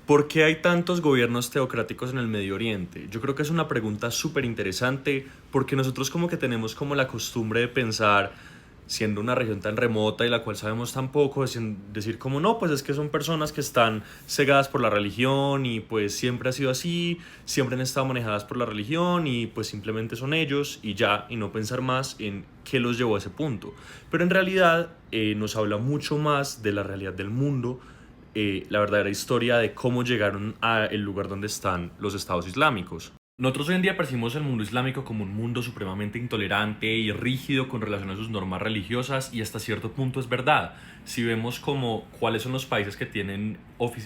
¿Por qué hay tantos gobiernos teocráticos en el Medio Oriente? Yo creo que es una pregunta súper interesante porque nosotros como que tenemos como la costumbre de pensar, siendo una región tan remota y la cual sabemos tan poco, decir como no, pues es que son personas que están cegadas por la religión y pues siempre ha sido así, siempre han estado manejadas por la religión y pues simplemente son ellos y ya, y no pensar más en qué los llevó a ese punto. Pero en realidad nos habla mucho más de la realidad del mundo, la verdadera historia de cómo llegaron al lugar donde están los estados islámicos. Nosotros hoy en día percibimos el mundo islámico como un mundo supremamente intolerante y rígido con relación a sus normas religiosas, y hasta cierto punto es verdad. Si vemos como cuáles son los países que tienen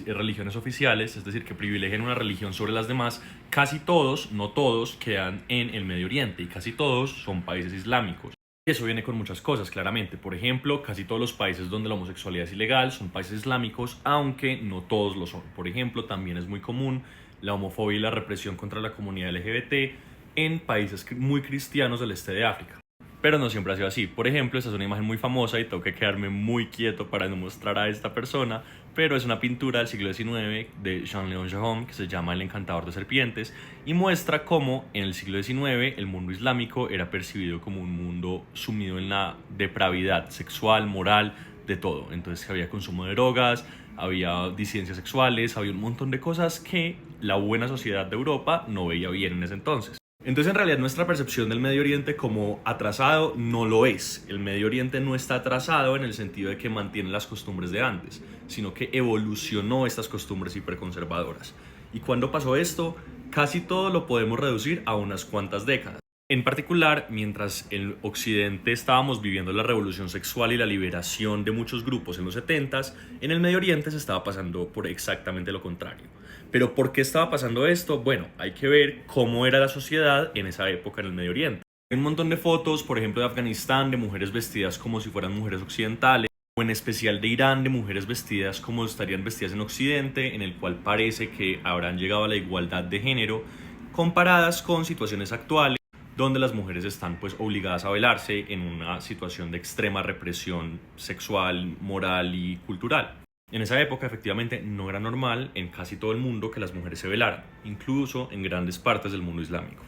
religiones oficiales, es decir, que privilegian una religión sobre las demás, casi todos, no todos, quedan en el Medio Oriente y casi todos son países islámicos. Eso viene con muchas cosas, claramente. Por ejemplo, casi todos los países donde la homosexualidad es ilegal son países islámicos, aunque no todos lo son. Por ejemplo, también es muy común la homofobia y la represión contra la comunidad LGBT en países muy cristianos del este de África. Pero no siempre ha sido así. Por ejemplo, esta es una imagen muy famosa y tengo que quedarme muy quieto para no mostrar a esta persona, pero es una pintura del siglo XIX de Jean-Léon Gérôme que se llama El encantador de serpientes y muestra cómo en el siglo XIX el mundo islámico era percibido como un mundo sumido en la depravidad sexual, moral, de todo. Entonces había consumo de drogas, había disidencias sexuales, había un montón de cosas que la buena sociedad de Europa no veía bien en ese entonces. Entonces, en realidad, nuestra percepción del Medio Oriente como atrasado no lo es. El Medio Oriente no está atrasado en el sentido de que mantiene las costumbres de antes, sino que evolucionó estas costumbres hiperconservadoras. ¿Y cuándo pasó esto? Casi todo lo podemos reducir a unas cuantas décadas. En particular, mientras en Occidente estábamos viviendo la revolución sexual y la liberación de muchos grupos en los 70s, en el Medio Oriente se estaba pasando por exactamente lo contrario. ¿Pero por qué estaba pasando esto? Bueno, hay que ver cómo era la sociedad en esa época en el Medio Oriente. Hay un montón de fotos, por ejemplo, de Afganistán, de mujeres vestidas como si fueran mujeres occidentales, o en especial de Irán, de mujeres vestidas como estarían vestidas en Occidente, en el cual parece que habrán llegado a la igualdad de género, comparadas con situaciones actuales donde las mujeres están pues obligadas a velarse en una situación de extrema represión sexual, moral y cultural. En esa época efectivamente no era normal en casi todo el mundo que las mujeres se velaran, incluso en grandes partes del mundo islámico.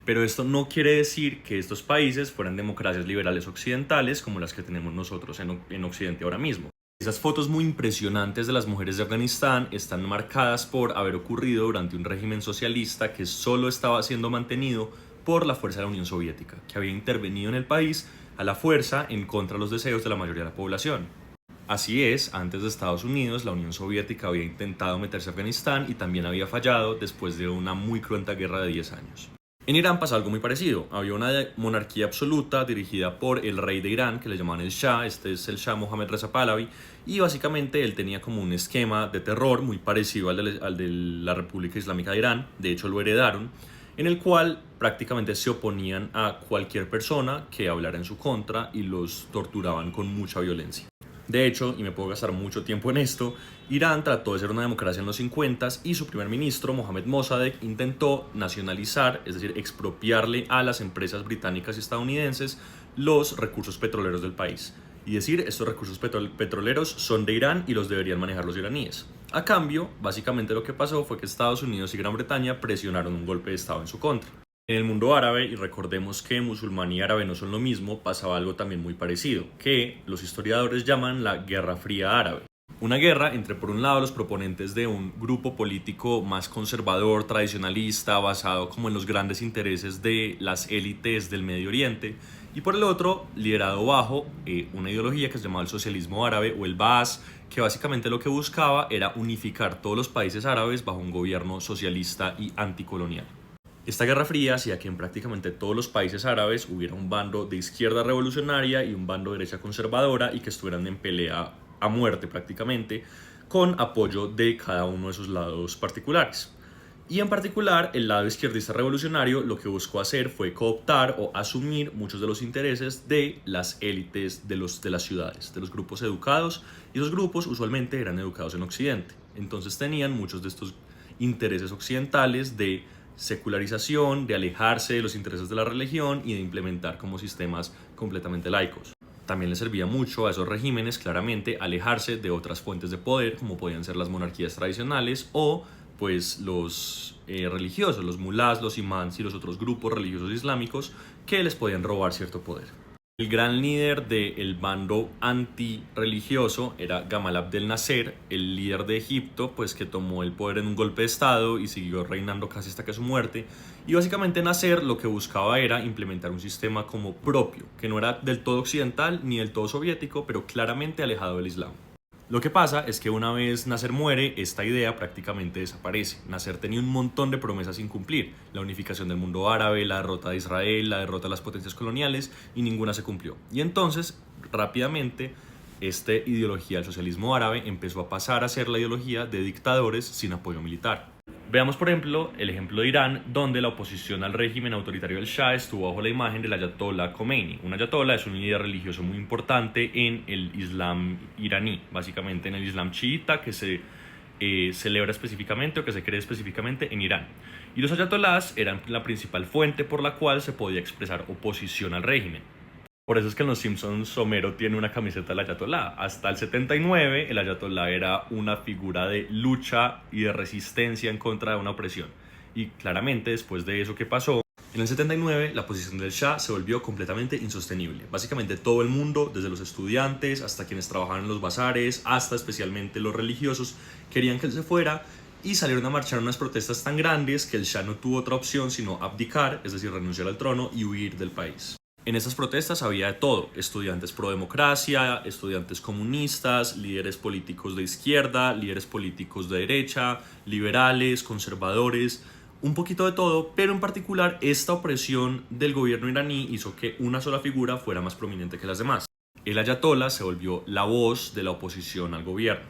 Pero esto no quiere decir que estos países fueran democracias liberales occidentales como las que tenemos nosotros en Occidente ahora mismo. Esas fotos muy impresionantes de las mujeres de Afganistán están marcadas por haber ocurrido durante un régimen socialista que solo estaba siendo mantenido por la fuerza de la Unión Soviética, que había intervenido en el país a la fuerza en contra de los deseos de la mayoría de la población. Así es, antes de Estados Unidos, la Unión Soviética había intentado meterse a Afganistán y también había fallado después de una muy cruenta guerra de 10 años. En Irán pasa algo muy parecido. Había una monarquía absoluta dirigida por el rey de Irán, que le llamaban el Shah. Este es el Shah Mohammad Reza Pahlavi, y básicamente él tenía como un esquema de terror muy parecido al de la República Islámica de Irán. De hecho, lo heredaron, en el cual prácticamente se oponían a cualquier persona que hablara en su contra y los torturaban con mucha violencia. De hecho, y me puedo gastar mucho tiempo en esto, Irán trató de ser una democracia en los 50s y su primer ministro, Mohammad Mossadegh, intentó nacionalizar, es decir, expropiarle a las empresas británicas y estadounidenses los recursos petroleros del país. Y decir, estos recursos petroleros son de Irán y los deberían manejar los iraníes. A cambio, básicamente lo que pasó fue que Estados Unidos y Gran Bretaña presionaron un golpe de Estado en su contra. En el mundo árabe, y recordemos que musulmán y árabe no son lo mismo, pasaba algo también muy parecido, que los historiadores llaman la Guerra Fría Árabe. Una guerra entre, por un lado, los proponentes de un grupo político más conservador, tradicionalista, basado como en los grandes intereses de las élites del Medio Oriente, y por el otro, liderado bajo una ideología que se llamaba el socialismo árabe o el Baas, que básicamente lo que buscaba era unificar todos los países árabes bajo un gobierno socialista y anticolonial. Esta Guerra Fría hacía que en prácticamente todos los países árabes hubiera un bando de izquierda revolucionaria y un bando de derecha conservadora y que estuvieran en pelea a muerte prácticamente, con apoyo de cada uno de sus lados particulares. Y en particular, el lado izquierdista revolucionario lo que buscó hacer fue cooptar o asumir muchos de los intereses de las élites de las ciudades, de los grupos educados, y esos grupos usualmente eran educados en Occidente. Entonces tenían muchos de estos intereses occidentales de secularización, de alejarse de los intereses de la religión y de implementar como sistemas completamente laicos. también le servía mucho a esos regímenes claramente alejarse de otras fuentes de poder, como podían ser las monarquías tradicionales o pues los religiosos, los mulás, los imams y los otros grupos religiosos islámicos que les podían robar cierto poder. El gran líder del bando antirreligioso era Gamal Abdel Nasser, el líder de Egipto, pues que tomó el poder en un golpe de estado y siguió reinando casi hasta que su muerte. Y básicamente Nasser lo que buscaba era implementar un sistema como propio, que no era del todo occidental ni del todo soviético, pero claramente alejado del Islam. Lo que pasa es que una vez Nasser muere, esta idea prácticamente desaparece. Nasser tenía un montón de promesas sin cumplir: la unificación del mundo árabe, la derrota de Israel, la derrota de las potencias coloniales, y ninguna se cumplió. Y entonces, rápidamente, esta ideología del socialismo árabe empezó a pasar a ser la ideología de dictadores sin apoyo militar. Veamos, por ejemplo, el ejemplo de Irán, donde la oposición al régimen autoritario del Shah estuvo bajo la imagen del Ayatollah Khomeini. Un Ayatollah es un líder religioso muy importante en el Islam iraní, básicamente en el Islam chiita, que se celebra específicamente o que se cree específicamente en Irán. Y los ayatollahs eran la principal fuente por la cual se podía expresar oposición al régimen. Por eso es que en Los Simpsons Homero tiene una camiseta del Ayatollah. Hasta el 79 el Ayatollah era una figura de lucha y de resistencia en contra de una opresión. Y claramente después de eso que pasó, en el 79 la posición del Shah se volvió completamente insostenible. Básicamente todo el mundo, desde los estudiantes hasta quienes trabajaban en los bazares, hasta especialmente los religiosos, querían que él se fuera y salieron a marchar unas protestas tan grandes que el Shah no tuvo otra opción sino abdicar, es decir, renunciar al trono y huir del país. En estas protestas había de todo: estudiantes pro democracia, estudiantes comunistas, líderes políticos de izquierda, líderes políticos de derecha, liberales, conservadores, un poquito de todo, pero en particular esta opresión del gobierno iraní hizo que una sola figura fuera más prominente que las demás. El ayatollah se volvió la voz de la oposición al gobierno.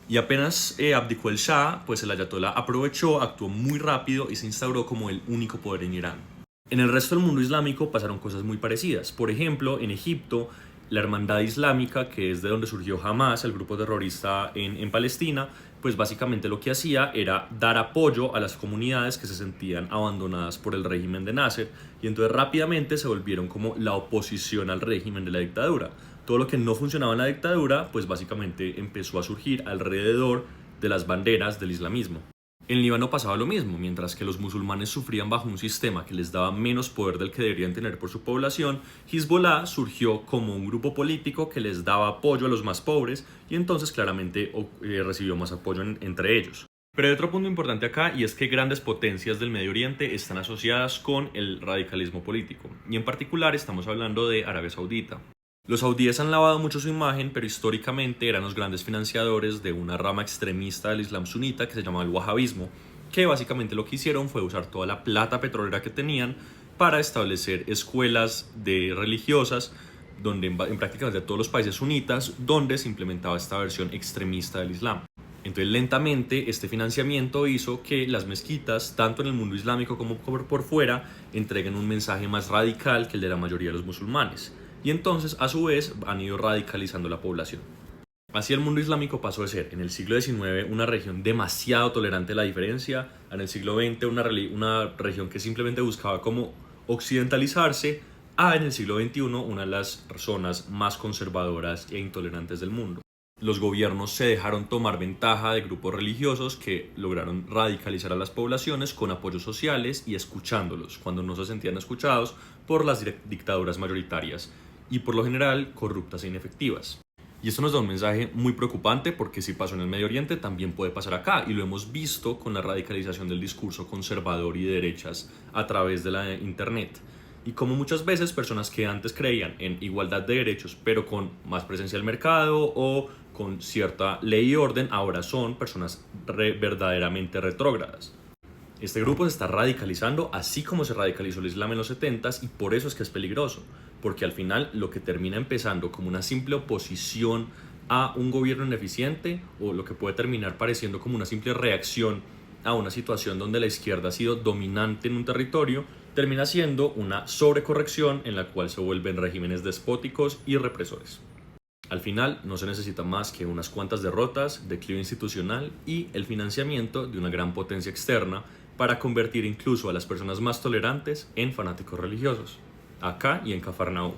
Y apenas abdicó el Shah, pues el ayatollah aprovechó, actuó muy rápido y se instauró como el único poder en Irán. En el resto del mundo islámico pasaron cosas muy parecidas. Por ejemplo, en Egipto, la Hermandad Islámica, que es de donde surgió Hamas, el grupo terrorista en Palestina, pues básicamente lo que hacía era dar apoyo a las comunidades que se sentían abandonadas por el régimen de Nasser, y entonces rápidamente se volvieron como la oposición al régimen de la dictadura. Todo lo que no funcionaba en la dictadura, pues básicamente empezó a surgir alrededor de las banderas del islamismo. En Líbano pasaba lo mismo. Mientras que los musulmanes sufrían bajo un sistema que les daba menos poder del que deberían tener por su población, Hezbollah surgió como un grupo político que les daba apoyo a los más pobres y entonces claramente recibió más apoyo entre ellos. Pero hay otro punto importante acá, y es que grandes potencias del Medio Oriente están asociadas con el radicalismo político, y en particular estamos hablando de Arabia Saudita. Los saudíes han lavado mucho su imagen, pero históricamente eran los grandes financiadores de una rama extremista del Islam sunita que se llama el wahabismo, que básicamente lo que hicieron fue usar toda la plata petrolera que tenían para establecer escuelas religiosas donde en prácticamente todos los países sunitas, donde se implementaba esta versión extremista del Islam. Entonces lentamente este financiamiento hizo que las mezquitas, tanto en el mundo islámico como por fuera, entreguen un mensaje más radical que el de la mayoría de los musulmanes. Y entonces, a su vez, han ido radicalizando la población. Así el mundo islámico pasó de ser, en el siglo XIX, una región demasiado tolerante a la diferencia, en el siglo XX una región que simplemente buscaba cómo occidentalizarse, a en el siglo XXI una de las zonas más conservadoras e intolerantes del mundo. Los gobiernos se dejaron tomar ventaja de grupos religiosos que lograron radicalizar a las poblaciones con apoyos sociales y escuchándolos cuando no se sentían escuchados por las dictaduras mayoritarias y por lo general corruptas e inefectivas. Y esto nos da un mensaje muy preocupante, porque si pasó en el Medio Oriente también puede pasar acá, y lo hemos visto con la radicalización del discurso conservador y de derechas a través de la internet. Y como muchas veces personas que antes creían en igualdad de derechos pero con más presencia del mercado o con cierta ley y orden, ahora son personas verdaderamente retrógradas. Este grupo se está radicalizando así como se radicalizó el Islam en los 70s, y por eso es que es peligroso, porque al final lo que termina empezando como una simple oposición a un gobierno ineficiente, o lo que puede terminar pareciendo como una simple reacción a una situación donde la izquierda ha sido dominante en un territorio, termina siendo una sobrecorrección en la cual se vuelven regímenes despóticos y represores. Al final no se necesita más que unas cuantas derrotas, declive institucional y el financiamiento de una gran potencia externa para convertir incluso a las personas más tolerantes en fanáticos religiosos, acá y en Cafarnaúm.